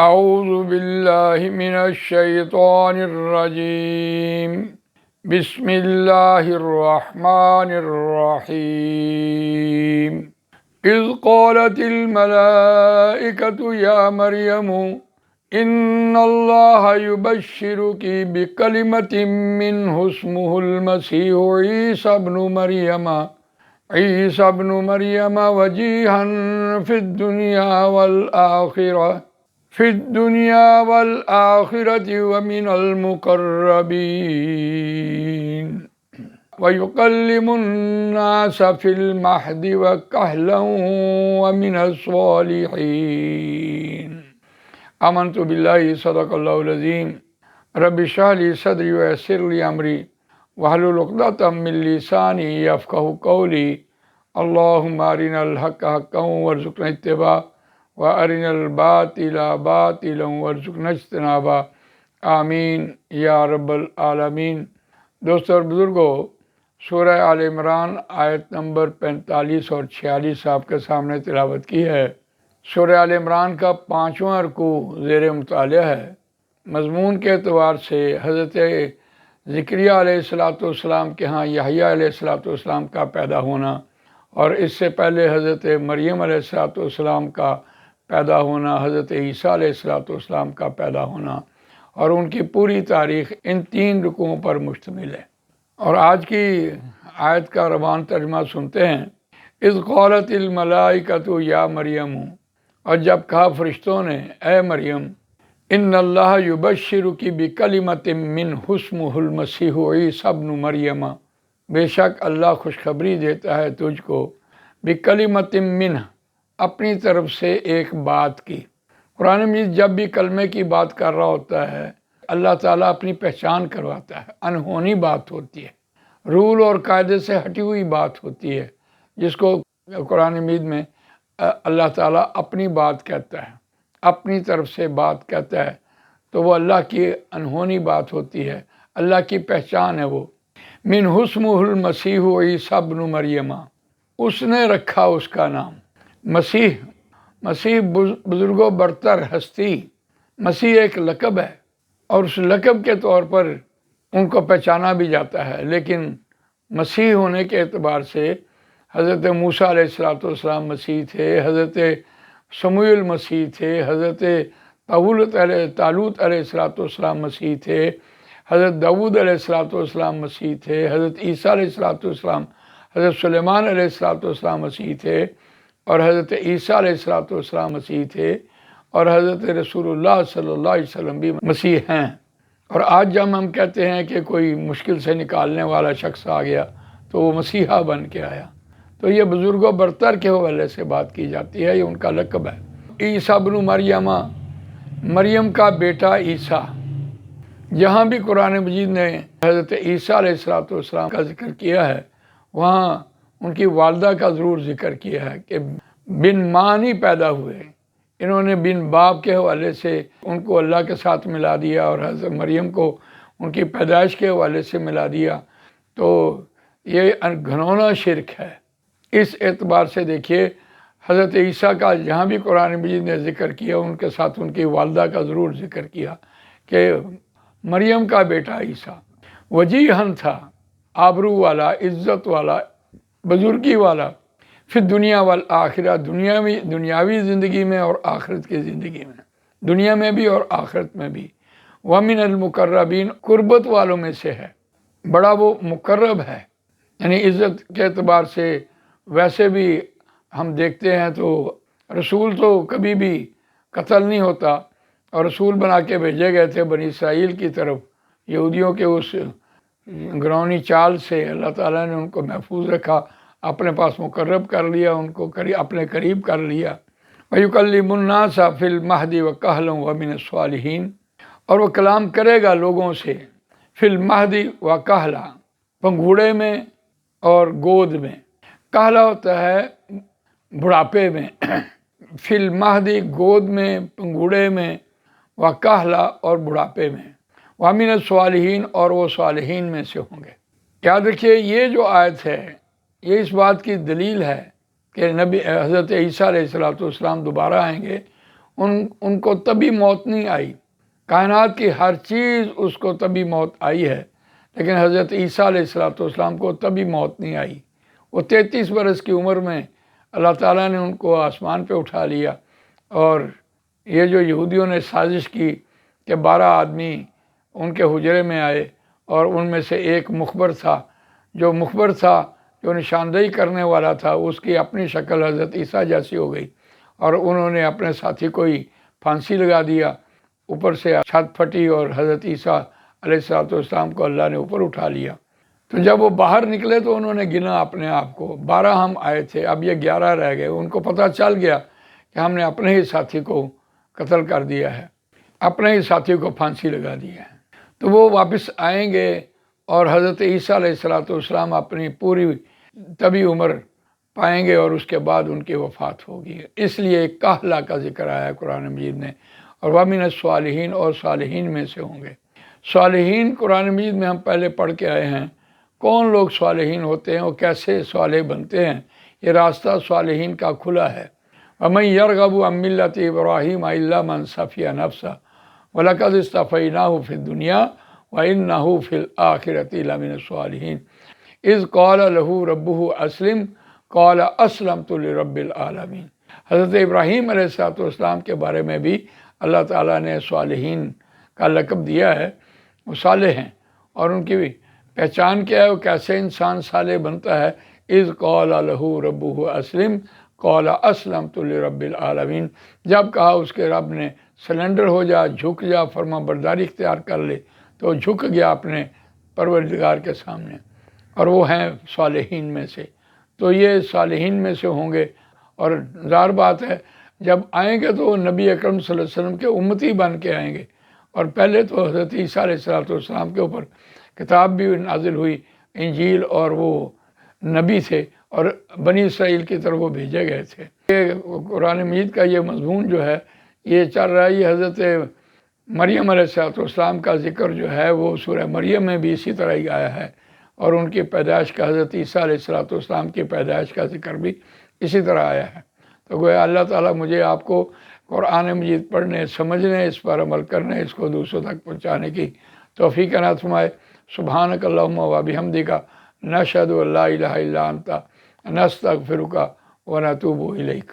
اعوذ باللہ من الشیطان الرجیم بسم اللہ الرحمن الرحیم اذ قالت الملائکۃ یا مریم ان اللہ یبشرک بکلمۃ منہ اسمہ المسیح عیسی ابن مریم وجیہا فی الدنیا والآخرة ومن المقربین ويكلم الناس في المهد وكهلا ومن الصالحين آمنت بالله صدق الله العظيم رب اشرح لي صدري ويسر لي أمري واحلل عقدة من لساني يفقهوا قولي اللهم أرنا الحق حقا وارزقنا اتباعه وأرنا الباطل باطلا وارزقنا اجتنابه آمین یا رب العالمین۔ دوستو اور بزرگوں، سورہ آل عمران آیت نمبر 45 اور 46 آپ کے سامنے تلاوت کی ہے۔ سورہ آل عمران کا 5واں رکوع زیر مطالعہ ہے۔ مضمون کے اعتبار سے حضرت زکریا علیہ السلام کے ہاں یحییٰ علیہ السلام کا پیدا ہونا، اور اس سے پہلے حضرت مریم علیہ السلام کا پیدا ہونا، حضرت عیسیٰ علیہ السلام کا پیدا ہونا، اور ان کی پوری تاریخ ان 3 رکوعوں پر مشتمل ہے۔ اور آج کی آیت کا روان ترجمہ سنتے ہیں۔ اذ قالت الملائکۃ یا مریم، اور جب کہا فرشتوں نے اے مریم، ان اللہ یبشرک بکلمۃ منہ اسمہ المسیح عیسی ابن مریم، بے شک اللہ خوشخبری دیتا ہے تجھ کو بکلمۃ منہ، اپنی طرف سے ایک بات کی۔ قرآن مجید جب بھی کلمے کی بات کر رہا ہوتا ہے، اللہ تعالیٰ اپنی پہچان کرواتا ہے۔ انہونی بات ہوتی ہے، رول اور قاعدے سے ہٹی ہوئی بات ہوتی ہے، جس کو قرآن مجید میں اللہ تعالیٰ اپنی بات کہتا ہے، اپنی طرف سے بات کہتا ہے، تو وہ اللہ کی انہونی بات ہوتی ہے، اللہ کی پہچان ہے وہ۔ من اسمہ المسیح عیسی ابن مریم، اس نے رکھا اس کا نام مسیح۔ مسیح بزرگوں برتر ہستی، مسیح ایک لقب ہے، اور اس لقب کے طور پر ان کو پہچانا بھی جاتا ہے، لیکن مسیح ہونے کے اعتبار سے حضرت موسیٰ علیہ السلام مسیح تھے، حضرت سموئیل مسیح تھے، حضرت طالوت علیہ السلام مسیح تھے، حضرت داؤد علیہ السلام مسیح تھے، حضرت عیسیٰ علیہ السلام، حضرت سلیمان علیہ السلام مسیح تھے، اور حضرت عیسیٰ علیہ السلام مسیح تھے، اور حضرت رسول اللہ صلی اللہ علیہ وسلم بھی مسیح ہیں۔ اور آج جب ہم کہتے ہیں کہ کوئی مشکل سے نکالنے والا شخص آ گیا تو وہ مسیحا بن کے آیا، تو یہ بزرگوں برتر کے حوالے سے بات کی جاتی ہے، یہ ان کا لقب ہے۔ عیسی ابن مریم، مریم کا بیٹا عیسیٰ۔ جہاں بھی قرآن مجید نے حضرت عیسیٰ علیہ السلام کا ذکر کیا ہے، وہاں ان کی والدہ کا ضرور ذکر کیا ہے کہ بن ماں نہیں پیدا ہوئے، انہوں نے بن باپ کے حوالے سے ان کو اللہ کے ساتھ ملا دیا، اور حضرت مریم کو ان کی پیدائش کے حوالے سے ملا دیا، تو یہ گھنونا شرک ہے۔ اس اعتبار سے دیکھیے، حضرت عیسیٰ کا جہاں بھی قرآن مجید نے ذکر کیا، ان کے ساتھ ان کی والدہ کا ضرور ذکر کیا کہ مریم کا بیٹا عیسیٰ وجیہن تھا، آبرو والا، عزت والا، بزرگی والا، پھر دنیا والآخرہ، دنیاوی زندگی میں اور آخرت کی زندگی میں، دنیا میں بھی اور آخرت میں بھی۔ ومن المقربین، قربت والوں میں سے ہے، بڑا وہ مقرب ہے، یعنی عزت کے اعتبار سے۔ ویسے بھی ہم دیکھتے ہیں تو رسول تو کبھی بھی قتل نہیں ہوتا، اور رسول بنا کے بھیجے گئے تھے بنی اسرائیل کی طرف، یہودیوں کے اس گرونی چال سے اللہ تعالیٰ نے ان کو محفوظ رکھا، اپنے پاس مقرب کر لیا، ان کو اپنے قریب کر لیا۔ وَيُكَلِّمُ النَّاسَ فِي الْمَهْدِ وَكَهْلًا وَمِنَ الصَّالِحِينَ، اور وہ کلام کرے گا لوگوں سے فی المہد و کہلا، پنگھوڑے میں اور گود میں۔ کہلا ہوتا ہے بڑھاپے میں، فی المہد گود میں، پنگھوڑے میں، و کہلا اور بڑھاپے میں، وَمِنَ الصَّالِحِينَ اور وہ صالحین میں سے ہوں گے۔ یاد رکھیے، یہ جو آیت ہے یہ اس بات کی دلیل ہے کہ نبی حضرت عیسیٰ علیہ السلام دوبارہ آئیں گے، ان کو تبھی موت نہیں آئی، کائنات کی ہر چیز اس کو تبھی موت آئی ہے، لیکن حضرت عیسیٰ علیہ السلام کو تبھی موت نہیں آئی۔ وہ 33 برس کی عمر میں اللہ تعالیٰ نے ان کو آسمان پہ اٹھا لیا، اور یہ جو یہودیوں نے سازش کی کہ 12 آدمی ان کے حجرے میں آئے، اور ان میں سے ایک مخبر تھا، جو نشاندہی کرنے والا تھا، اس کی اپنی شکل حضرت عیسیٰ جیسی ہو گئی، اور انہوں نے اپنے ساتھی کو ہی پھانسی لگا دیا، اوپر سے چھت پھٹی اور حضرت عیسیٰ علیہ السلام کو اللہ نے اوپر اٹھا لیا۔ تو جب وہ باہر نکلے تو انہوں نے گنا اپنے آپ کو، 12 ہم آئے تھے، اب یہ 11 رہ گئے۔ ان کو پتہ چل گیا کہ ہم نے اپنے ہی ساتھی کو قتل کر دیا ہے، اپنے ہی ساتھی کو پھانسی لگا دی ہے۔ تو وہ واپس آئیں گے اور حضرت عیسیٰ علیہ السلام اپنی پوری طبی عمر پائیں گے، اور اس کے بعد ان کی وفات ہوگی۔ اس لیے ایک کاہلا کا ذکر آیا ہے قرآن مجید میں، اور وَمِنَ الصَّالِحِينَ، اور صالحین میں سے ہوں گے۔ صالحین قرآن مجید میں ہم پہلے پڑھ کے آئے ہیں، کون لوگ صالحین ہوتے ہیں اور کیسے صالح بنتے ہیں، یہ راستہ صالحین کا کھلا ہے۔ وَمَن يَرْغَبُ عَن مِّلَّةِ إِبْرَاهِيمَ إِلَّا مَن سَفِيَ نَفْسَهُ وَلَقَدِ اصْطَفَيْنَاهُ فِي الدُّنْيَا وَإِنَّهُ فِي الْآخِرَةِ لَمِنَ الصَّالِحِينَ إِذْ قَالَ لَهُ رَبُّهُ أَسْلِمْ قَالَ أَسْلَمْتُ لِرَبِّ الْعَالَمِينَ۔ حضرت ابراہیم علیہ السلام کے بارے میں بھی اللہ تعالیٰ نے صالحین کا لقب دیا ہے، وہ صالح ہیں، اور ان کی پہچان کیا ہے، وہ کیسے انسان صالح بنتا ہے۔ اذ قال له ربه اسلم قال اسلمت لرب العالمین، جب کہا اس کے رب نے سلنڈر ہو جا، جھک جا، فرما برداری اختیار کر لے، تو جھک گیا اپنے پروردگار کے سامنے، اور وہ ہیں صالحین میں سے۔ تو یہ صالحین میں سے ہوں گے، اور ظاہر بات ہے جب آئیں گے تو وہ نبی اکرم صلی اللہ علیہ وسلم کے امتی بن کے آئیں گے، اور پہلے تو حضرت عیسیٰ علیہ السلام کے اوپر کتاب بھی نازل ہوئی، انجیل، اور وہ نبی تھے، اور بنی اسرائیل کی طرف وہ بھیجے گئے تھے۔ یہ قرآن مجید کا یہ مضمون جو ہے یہ چل رہا ہے، یہ حضرت مریم علیہ السلام کا ذکر جو ہے وہ سورہ مریم میں بھی اسی طرح ہی آیا ہے، اور ان کی پیدائش کا، حضرت عیسیٰ علیہ السلام کی پیدائش کا ذکر بھی اسی طرح آیا ہے۔ تو گویا اللہ تعالیٰ مجھے آپ کو قرآن مجید پڑھنے، سمجھنے، اس پر عمل کرنے، اس کو دوسروں تک پہنچانے کی توفیق عنایت فرمائے۔ سبحانک اللہم و بحمدک، نشہد ان لا الہ الا انت، نستغفرک و نتوب الیک۔